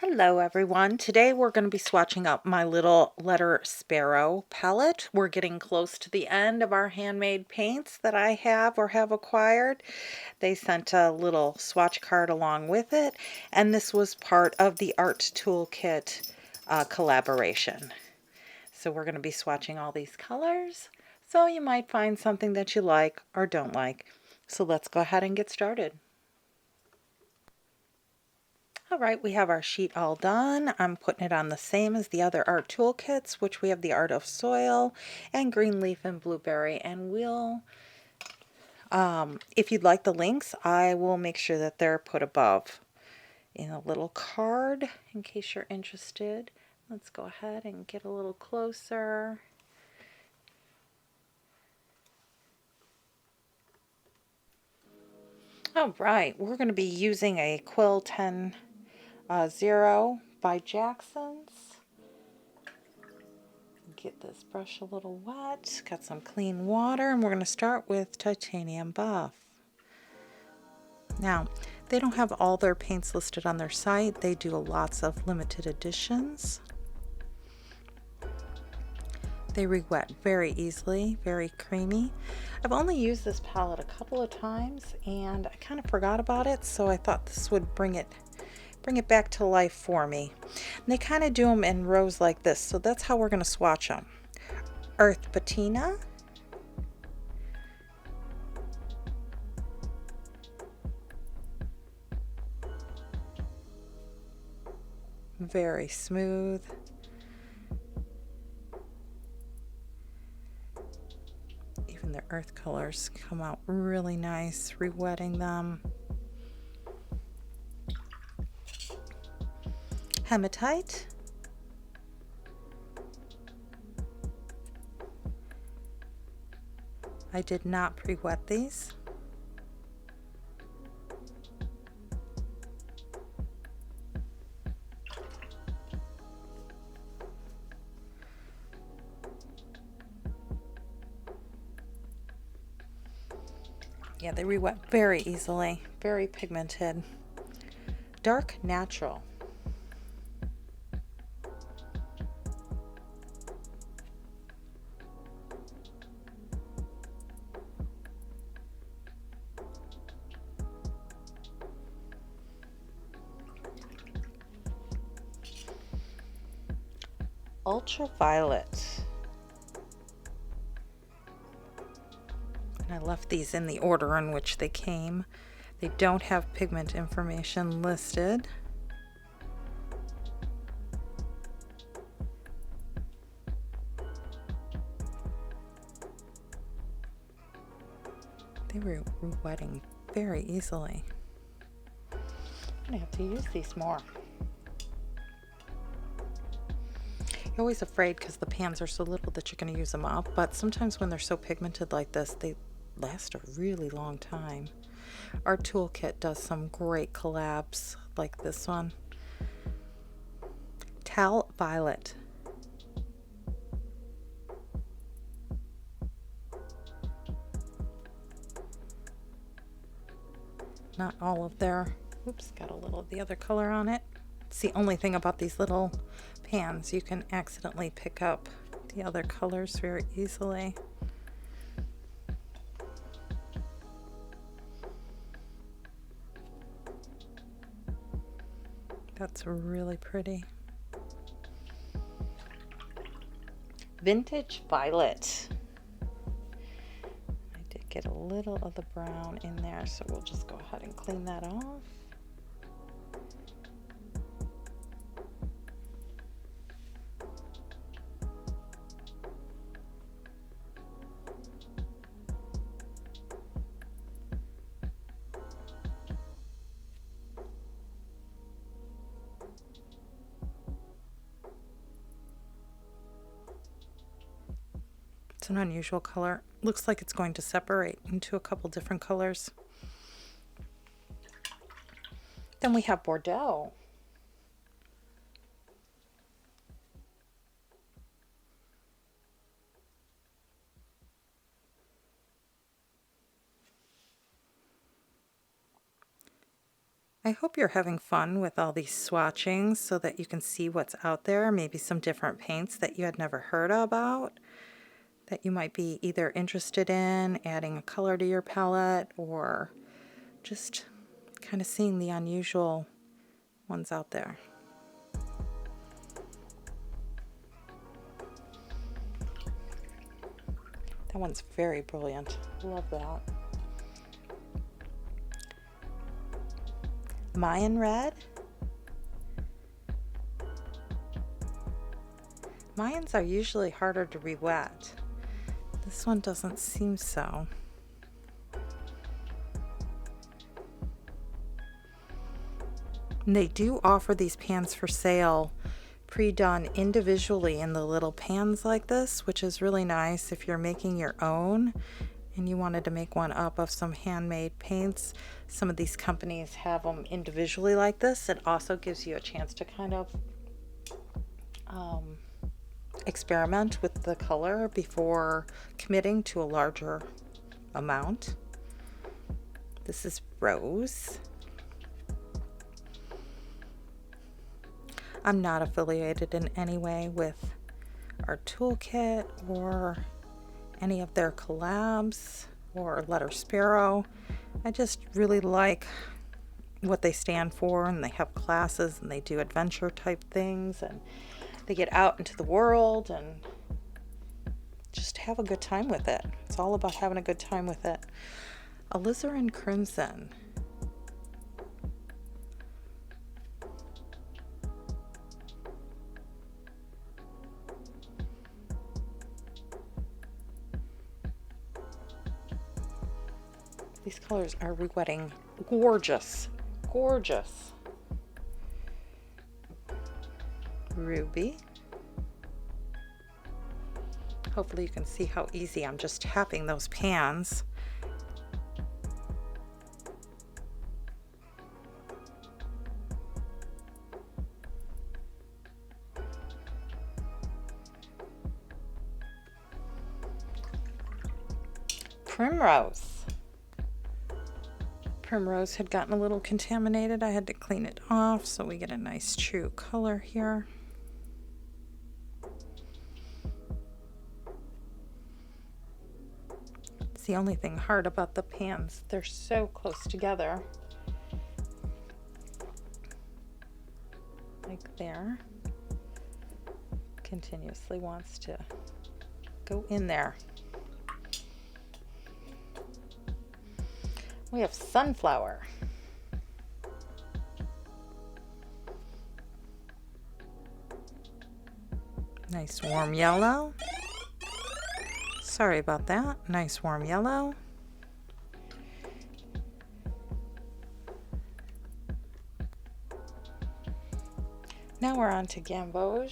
Hello everyone. Today we're going to be swatching up my little letter Sparrow palette. We're getting close to the end of our handmade paints that I have or have acquired. They sent a little swatch card along with it, and this was part of the Art Toolkit collaboration. So we're going to be swatching all these colors, so you might find something that you like or don't like. So let's go ahead and get started. All right, we have our sheet all done. I'm putting it on the same as the other art toolkits, which we have the Art of Soil and Green Leaf and Blueberry. And if you'd like the links, I will make sure that they're put above in a little card in case you're interested. Let's go ahead and get a little closer. All right, we're going to be using a Quill 10 0 by Jackson's. Get this brush a little wet, got some clean water, and we're going to start with Titanium Buff. Now, they don't have all their paints listed on their site. They do lots of limited editions. They re-wet very easily, very creamy. I've only used this palette a couple of times and I kind of forgot about it, so I thought this would bring it back to life for me. And they kind of do them in rows like this, so that's how we're going to swatch them. Earth Patina, very smooth. Even the earth colors come out really nice, re-wetting them. Hematite, I did not pre-wet these. Yeah, they re-wet very easily, very pigmented. Dark Natural. Ultraviolet. And I left these in the order in which they came. They don't have pigment information listed. They were wetting very easily. I'm gonna have to use these more. You're always afraid because the pans are so little that you're going to use them up, but sometimes when they're so pigmented like this, they last a really long time. Our toolkit does some great collabs like this one. Tal Violet. Not all of their, oops, got a little of the other color on it. It's the only thing about these little pans, you can accidentally pick up the other colors very easily. That's really pretty. Vintage Violet. I did get a little of the brown in there, so we'll just go ahead and clean that off. It's an unusual color. Looks like it's going to separate into a couple different colors. Then we have Bordeaux. I hope you're having fun with all these swatchings so that you can see what's out there, maybe some different paints that you had never heard about, that you might be either interested in adding a color to your palette or just kind of seeing the unusual ones out there. That one's very brilliant. Love that. Mayan red. Mayans are usually harder to re-wet. This one doesn't seem so. And they do offer these pans for sale pre-done individually in the little pans like this, which is really nice if you're making your own and you wanted to make one up of some handmade paints. Some of these companies have them individually like this. It also gives you a chance to kind of experiment with the color before committing to a larger amount. This is Rose. I'm not affiliated in any way with our toolkit or any of their collabs or Letter Sparrow. I just really like what they stand for, and they have classes and they do adventure type things and they get out into the world and just have a good time with it. It's all about having a good time with it. Alizarin Crimson. These colors are re-wetting gorgeous, gorgeous. Ruby. Hopefully you can see how easy I'm just tapping those pans. Primrose. Primrose had gotten a little contaminated. I had to clean it off so we get a nice true color here. It's the only thing hard about the pans. They're so close together. Like there. Continuously wants to go in there. We have Sunflower. Nice warm yellow. Sorry about that. Nice warm yellow. Now we're on to Gamboge.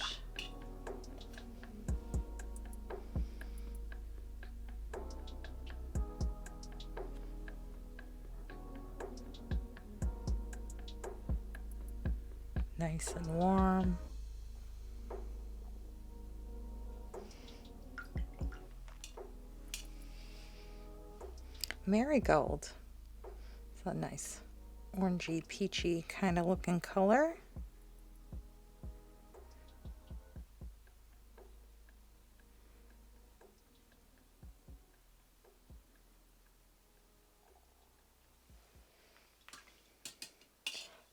Nice and warm. Marigold. It's a nice orangey, peachy kind of looking color.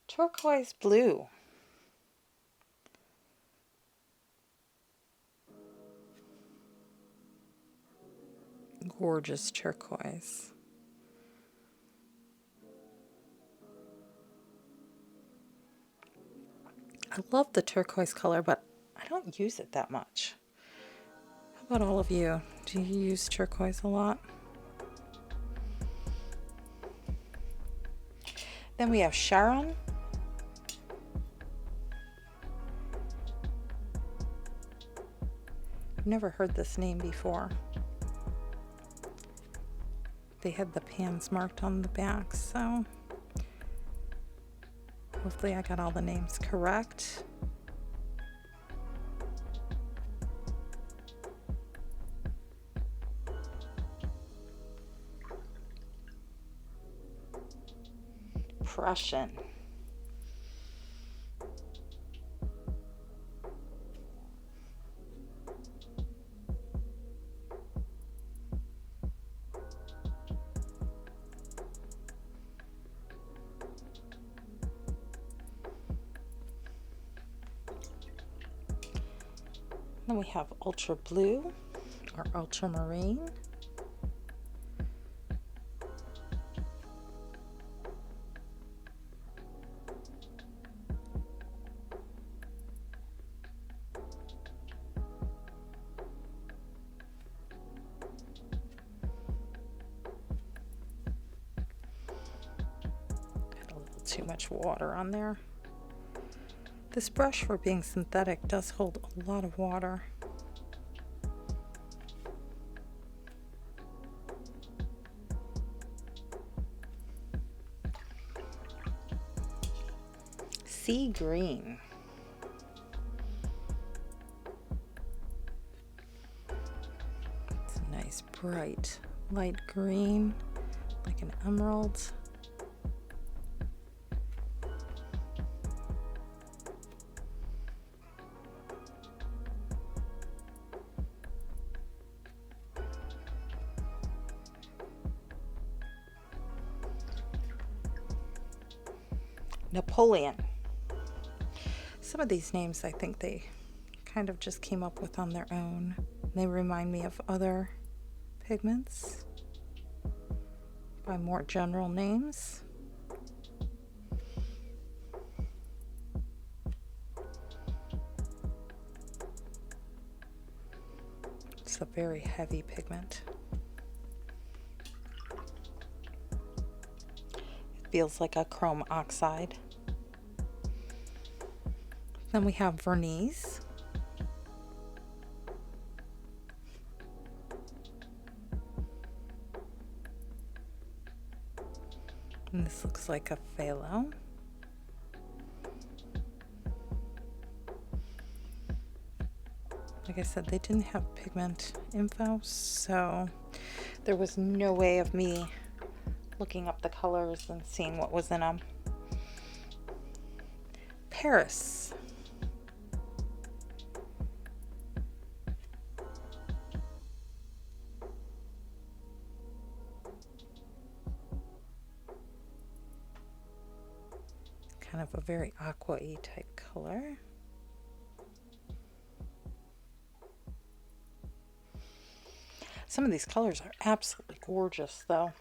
Turquoise blue. Gorgeous turquoise. I love the turquoise color, but I don't use it that much. How about all of you? Do you use turquoise a lot? Then we have Sharon. I've never heard this name before. They had the pans marked on the back, so hopefully I got all the names correct. Prussian. Then we have ultra blue or ultramarine. Too much water on there. This brush, for being synthetic, does hold a lot of water. Sea green. It's a nice bright light green, like an emerald. Napoleon. Some of these names I think they kind of just came up with on their own. They remind me of other pigments by more general names. It's a very heavy pigment. It feels like a chrome oxide. Then we have verniz. And this looks like a phthalo. Like I said, they didn't have pigment info, so there was no way of me looking up the colors and seeing what was in them. Paris. Kind of a very aqua-y type color. Some of these colors are absolutely gorgeous though.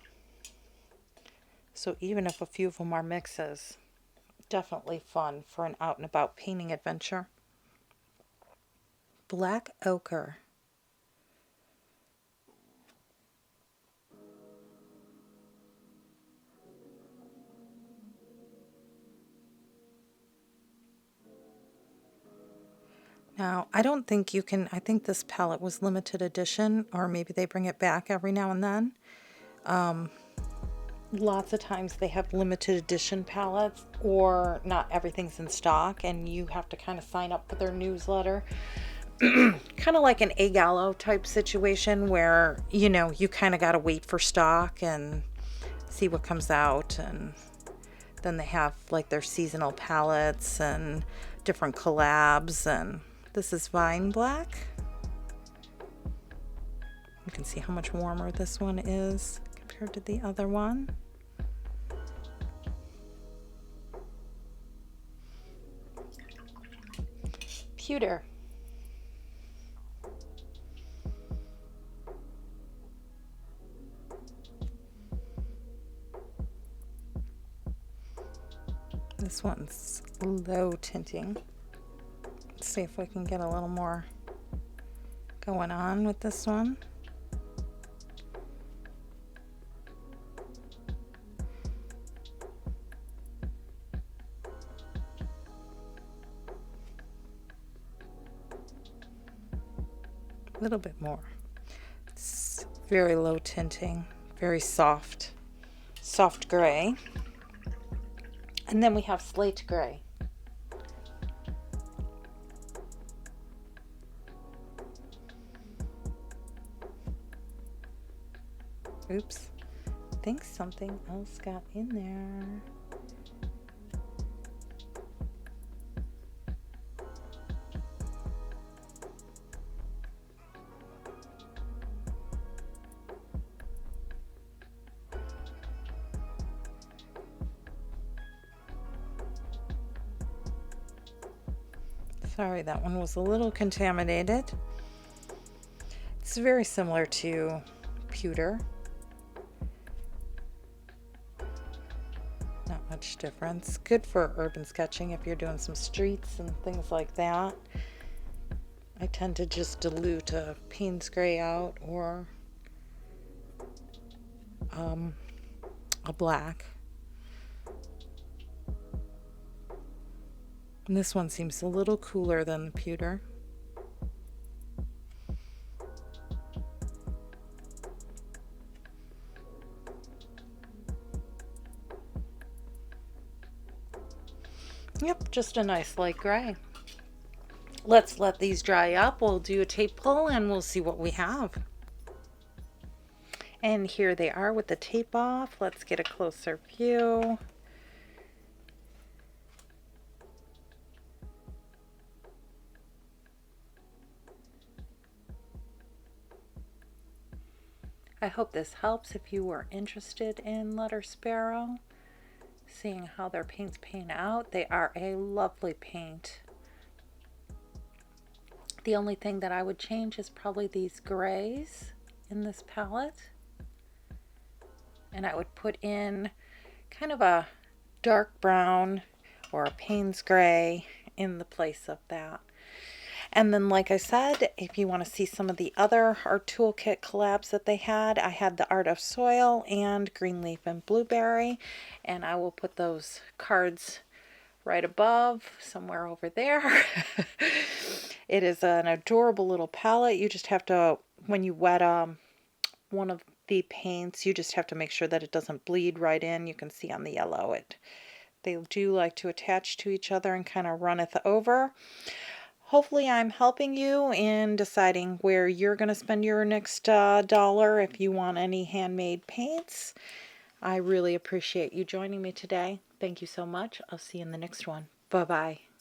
So even if a few of them are mixes, definitely fun for an out and about painting adventure. Black ochre. Now, I don't think you can, I think this palette was limited edition, or maybe they bring it back every now and then. Lots of times they have limited edition palettes, or not everything's in stock, and you have to kind of sign up for their newsletter. Kind of like an A-Gallo type situation where, you know, you kind of got to wait for stock and see what comes out. And then they have like their seasonal palettes and different collabs. And this is Vine Black. You can see how much warmer this one is compared to the other one. Pewter. This one's low tinting. Let's see if we can get a little more going on with this one. A little bit more. It's very low tinting, very soft gray. And then we have slate gray. Oops, I think something else got in there. Sorry, that one was a little contaminated. It's very similar to pewter. Not much difference. Good for urban sketching if you're doing some streets and things like that. I tend to just dilute a Payne's gray out or a black. And this one seems a little cooler than the pewter. Yep, just a nice light gray. Let's let these dry up. We'll do a tape pull and we'll see what we have. And here they are with the tape off. Let's get a closer view. I hope this helps if you were interested in Letter Sparrow. Seeing how their paints paint out. They are a lovely paint. The only thing that I would change is probably these grays in this palette. And I would put in kind of a dark brown or a Payne's gray in the place of that. And then, like I said, if you want to see some of the other art toolkit collabs that they had, I had the Art of Soil and Green Leaf and Blueberry, and I will put those cards right above, somewhere over there. It is an adorable little palette. You just have to, when you wet one of the paints, you just have to make sure that it doesn't bleed right in. You can see on the yellow, they do like to attach to each other and kind of runneth over. Hopefully I'm helping you in deciding where you're going to spend your next dollar if you want any handmade paints. I really appreciate you joining me today. Thank you so much. I'll see you in the next one. Bye-bye.